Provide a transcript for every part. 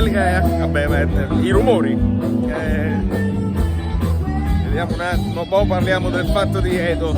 livelli, i rumori. Vediamo un attimo, poi parliamo del fatto di Edo,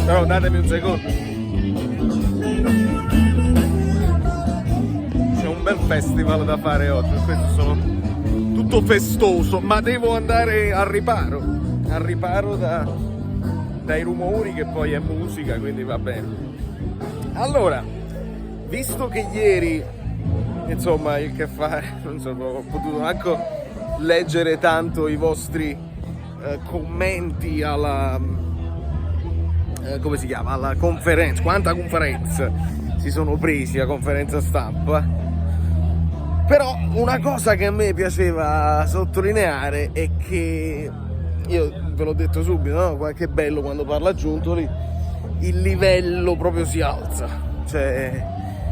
però datemi un secondo. C'è un bel festival da fare oggi, questo sono tutto festoso, ma devo andare al riparo dai rumori, che poi è musica, quindi va bene. Allora, visto che ieri, insomma, il che fare, non so, ho potuto anche leggere tanto i vostri commenti alla come si chiama, alla conferenza, quanta conferenza si sono presi a conferenza stampa, però una cosa che a me piaceva sottolineare è che, io ve l'ho detto subito, no? Qualche bello quando parla Giuntoli, il livello proprio si alza, cioè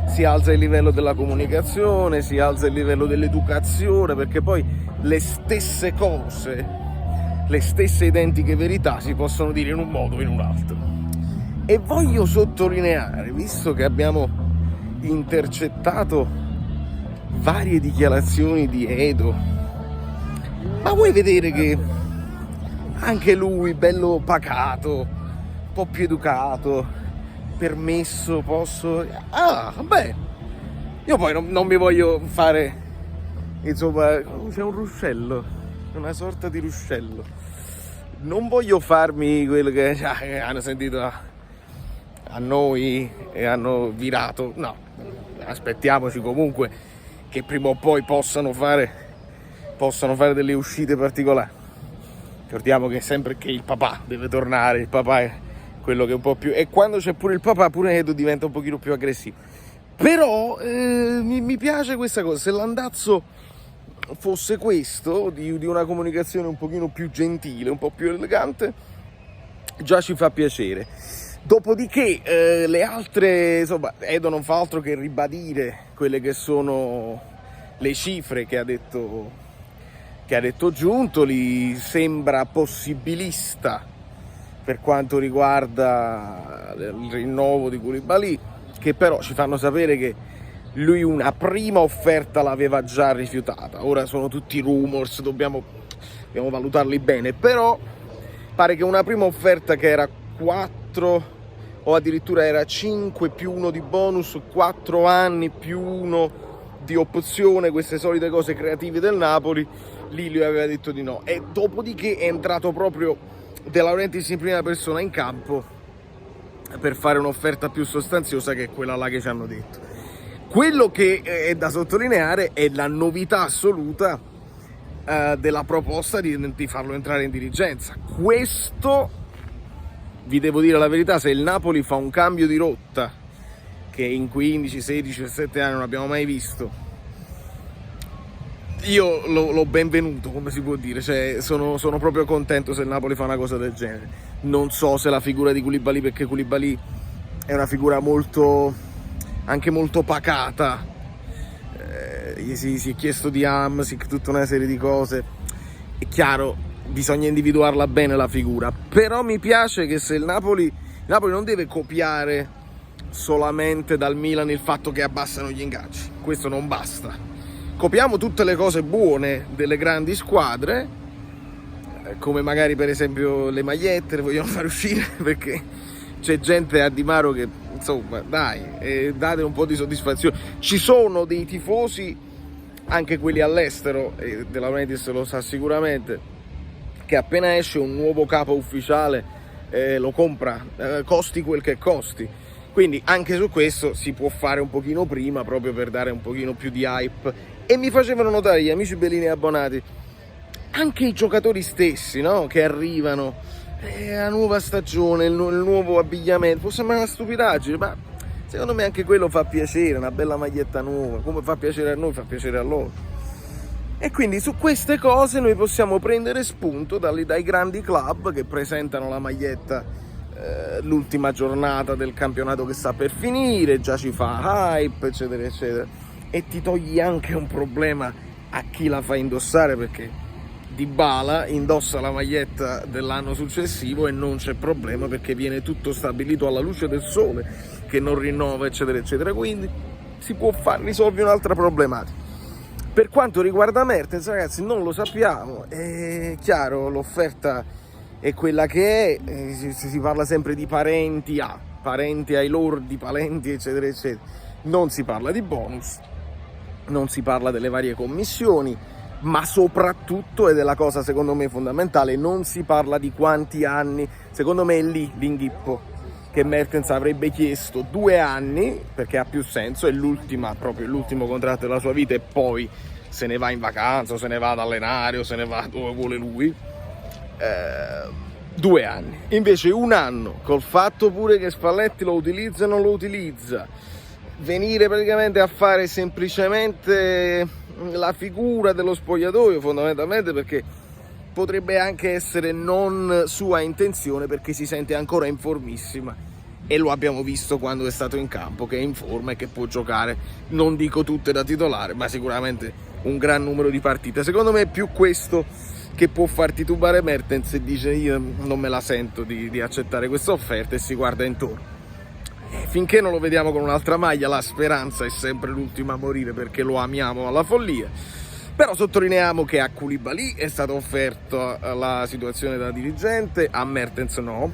si alza il livello della comunicazione, si alza il livello dell'educazione, perché poi le stesse cose, le stesse identiche verità si possono dire in un modo o in un altro. E voglio sottolineare, visto che abbiamo intercettato varie dichiarazioni di Edo, ma vuoi vedere che anche lui, bello pacato, un po' più educato, permesso, posso... beh, io poi non mi voglio fare, insomma, c'è un ruscello, una sorta di ruscello. Non voglio farmi quello che hanno sentito a noi e hanno virato, no, aspettiamoci comunque che prima o poi possano fare delle uscite particolari. Ricordiamo che sempre che il papà deve tornare, il papà è quello che è un po' più... E quando c'è pure il papà, pure Edo diventa un pochino più aggressivo. Però mi piace questa cosa, se l'andazzo fosse questo, di una comunicazione un pochino più gentile, un po' più elegante, già ci fa piacere. Dopodiché le altre, insomma, Edo non fa altro che ribadire quelle che sono le cifre che ha detto Giuntoli, sembra possibilista per quanto riguarda il rinnovo di Koulibaly, che però ci fanno sapere che lui una prima offerta l'aveva già rifiutata. Ora sono tutti rumors, dobbiamo valutarli bene, però pare che una prima offerta che era 4 o addirittura era 5 più 1 di bonus, 4 anni più 1 di opzione, queste solite cose creative del Napoli, lì lui aveva detto di no, e dopodiché è entrato proprio De Laurentiis in prima persona in campo per fare un'offerta più sostanziosa, che è quella là che ci hanno detto. Quello che è da sottolineare è la novità assoluta della proposta di farlo entrare in dirigenza. Questo, vi devo dire la verità, se il Napoli fa un cambio di rotta che in 15, 16, 17 anni non abbiamo mai visto, io l'ho benvenuto, come si può dire, cioè sono proprio contento se il Napoli fa una cosa del genere. Non so se la figura di Koulibaly, perché Koulibaly è una figura anche molto pacata, gli si è chiesto di Hamsik, tutta una serie di cose, è chiaro, bisogna individuarla bene la figura, però mi piace che se il Napoli non deve copiare solamente dal Milan il fatto che abbassano gli ingaggi, questo non basta, copiamo tutte le cose buone delle grandi squadre, come magari per esempio le magliette le vogliono far uscire, perché c'è gente a Di Maro che, insomma, dai, date un po' di soddisfazione. Ci sono dei tifosi, anche quelli all'estero, e De Laurentiis lo sa sicuramente, che appena esce un nuovo capo ufficiale lo compra, costi quel che costi. Quindi anche su questo si può fare un pochino prima, proprio per dare un pochino più di hype. E mi facevano notare gli amici bellini abbonati, anche i giocatori stessi, no? Che arrivano, la nuova stagione, il nuovo abbigliamento, può sembrare una stupidaggine, ma secondo me anche quello fa piacere, una bella maglietta nuova, come fa piacere a noi, fa piacere a loro. E quindi su queste cose noi possiamo prendere spunto dai grandi club che presentano la maglietta l'ultima giornata del campionato che sta per finire, già ci fa hype, eccetera eccetera, e ti togli anche un problema a chi la fa indossare, perché Dybala indossa la maglietta dell'anno successivo e non c'è problema, perché viene tutto stabilito alla luce del sole che non rinnova, eccetera eccetera, quindi si può risolvere un'altra problematica. Per quanto riguarda Mertens, ragazzi, non lo sappiamo, è chiaro, l'offerta è quella che è, si parla sempre di parenti ai lordi, parenti, eccetera, eccetera, non si parla di bonus, non si parla delle varie commissioni, ma soprattutto, ed è la cosa secondo me fondamentale, non si parla di quanti anni. Secondo me è lì l'inghippo, che Mertens avrebbe chiesto 2 anni, perché ha più senso, è proprio l'ultimo contratto della sua vita, e poi se ne va in vacanza, o se ne va ad allenare, o se ne va dove vuole lui. 2 anni, invece 1 anno, col fatto pure che Spalletti lo utilizza e non lo utilizza, venire praticamente a fare semplicemente la figura dello spogliatoio, fondamentalmente, perché potrebbe anche essere non sua intenzione, perché si sente ancora in formissima, e lo abbiamo visto quando è stato in campo, che è in forma e che può giocare, non dico tutte da titolare, ma sicuramente un gran numero di partite. Secondo me è più questo che può far titubare Mertens, e dice: io non me la sento di accettare questa offerta, e si guarda intorno. Finché non lo vediamo con un'altra maglia, la speranza è sempre l'ultima a morire, perché lo amiamo alla follia. Però sottolineiamo che a Koulibaly è stata offerta la situazione da dirigente, a Mertens no,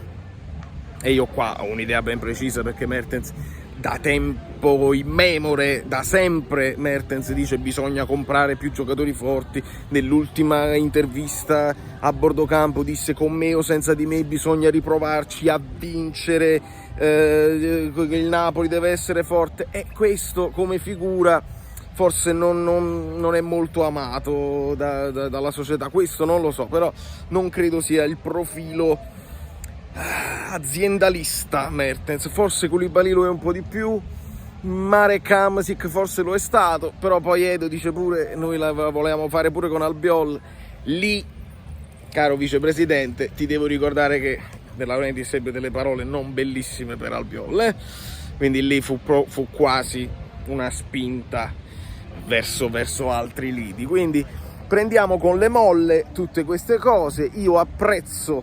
e io qua ho un'idea ben precisa, perché Mertens da tempo immemore, da sempre, Mertens dice bisogna comprare più giocatori forti. Nell'ultima intervista a bordo campo disse: con me o senza di me bisogna riprovarci a vincere, il Napoli deve essere forte, e questo come figura forse non è molto amato dalla società. Questo non lo so, però non credo sia il profilo aziendalista Mertens. Forse Koulibaly lo è un po' di più, Marek Hamsik forse lo è stato, però poi Edo dice pure: noi la volevamo fare pure con Albiol. Lì, caro vicepresidente, ti devo ricordare che De Laurentiis ebbe delle parole non bellissime per Albiol, quindi lì fu quasi una spinta verso altri lidi. Quindi prendiamo con le molle tutte queste cose. Io apprezzo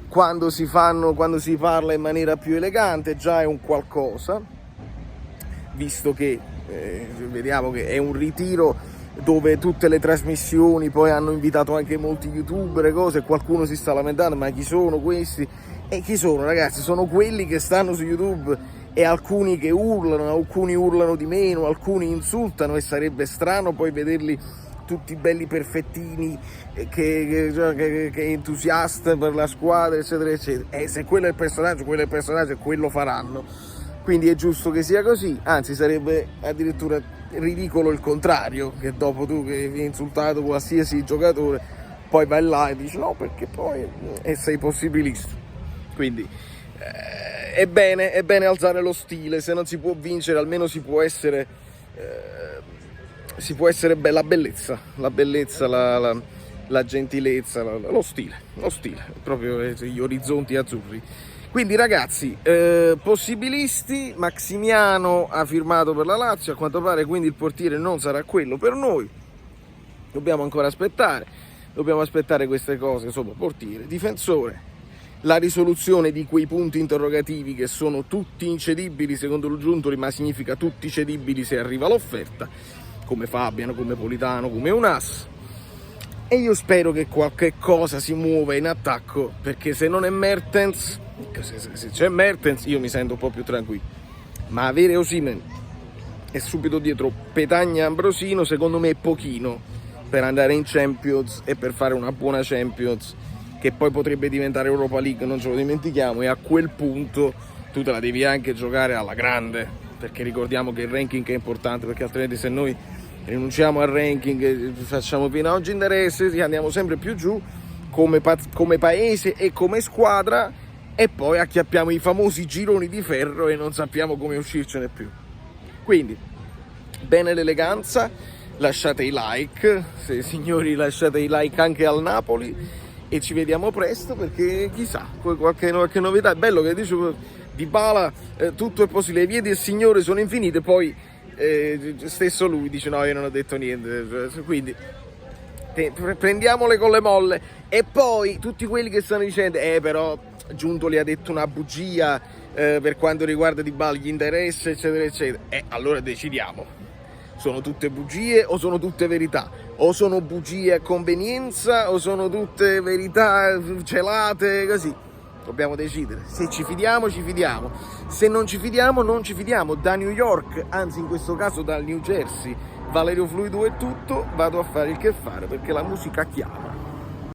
quando si parla in maniera più elegante, già è un qualcosa, visto che vediamo che è un ritiro dove tutte le trasmissioni poi hanno invitato anche molti youtuber e cose, e qualcuno si sta lamentando: ma chi sono questi? E chi sono, ragazzi? Sono quelli che stanno su YouTube, e alcuni che urlano, alcuni urlano di meno, alcuni insultano, e sarebbe strano poi vederli tutti belli perfettini, che entusiasti per la squadra, eccetera eccetera. E se quello è il personaggio, e quello faranno. Quindi è giusto che sia così, anzi sarebbe addirittura ridicolo il contrario, che dopo tu che hai insultato qualsiasi giocatore poi vai là e dici no, perché poi sei possibilista. Quindi è bene alzare lo stile. Se non si può vincere, almeno si può essere la bellezza, la gentilezza, lo stile, proprio gli orizzonti azzurri. Quindi ragazzi, possibilisti. Maximiano ha firmato per la Lazio, a quanto pare, quindi il portiere non sarà quello per noi. Dobbiamo ancora aspettare queste cose, insomma, portiere, difensore, la risoluzione di quei punti interrogativi che sono tutti incedibili secondo il Giuntoli, ma significa tutti cedibili se arriva l'offerta, come Fabiano, come Politano, come Unas. E io spero che qualche cosa si muova in attacco, perché se non è Mertens, se c'è Mertens io mi sento un po' più tranquillo, ma avere Osimhen e subito dietro Petagna e Ambrosino secondo me è pochino per andare in Champions e per fare una buona Champions, che poi potrebbe diventare Europa League, non ce lo dimentichiamo, e a quel punto tu te la devi anche giocare alla grande, perché ricordiamo che il ranking è importante, perché altrimenti se noi rinunciamo al ranking e facciamo fino a oggi interesse, andiamo sempre più giù come paese e come squadra, e poi acchiappiamo i famosi gironi di ferro e non sappiamo come uscircene più. Quindi bene l'eleganza, lasciate i like, se signori lasciate i like anche al Napoli, e ci vediamo presto, perché chissà, qualche novità. È bello che dice Dybala, tutto è possibile, le vie del Signore sono infinite, poi stesso lui dice no, io non ho detto niente. Quindi prendiamole con le molle. E poi tutti quelli che stanno dicendo però Giuntoli ha detto una bugia per quanto riguarda Dybala, gli interessa, eccetera eccetera, allora decidiamo. sono tutte bugie o sono tutte verità? O sono bugie a convenienza o sono tutte verità celate così? Dobbiamo decidere. Se ci fidiamo, ci fidiamo. Se non ci fidiamo, non ci fidiamo. Da New York, anzi in questo caso dal New Jersey, Valerio Fluido è tutto, vado a fare il che fare perché la musica chiama.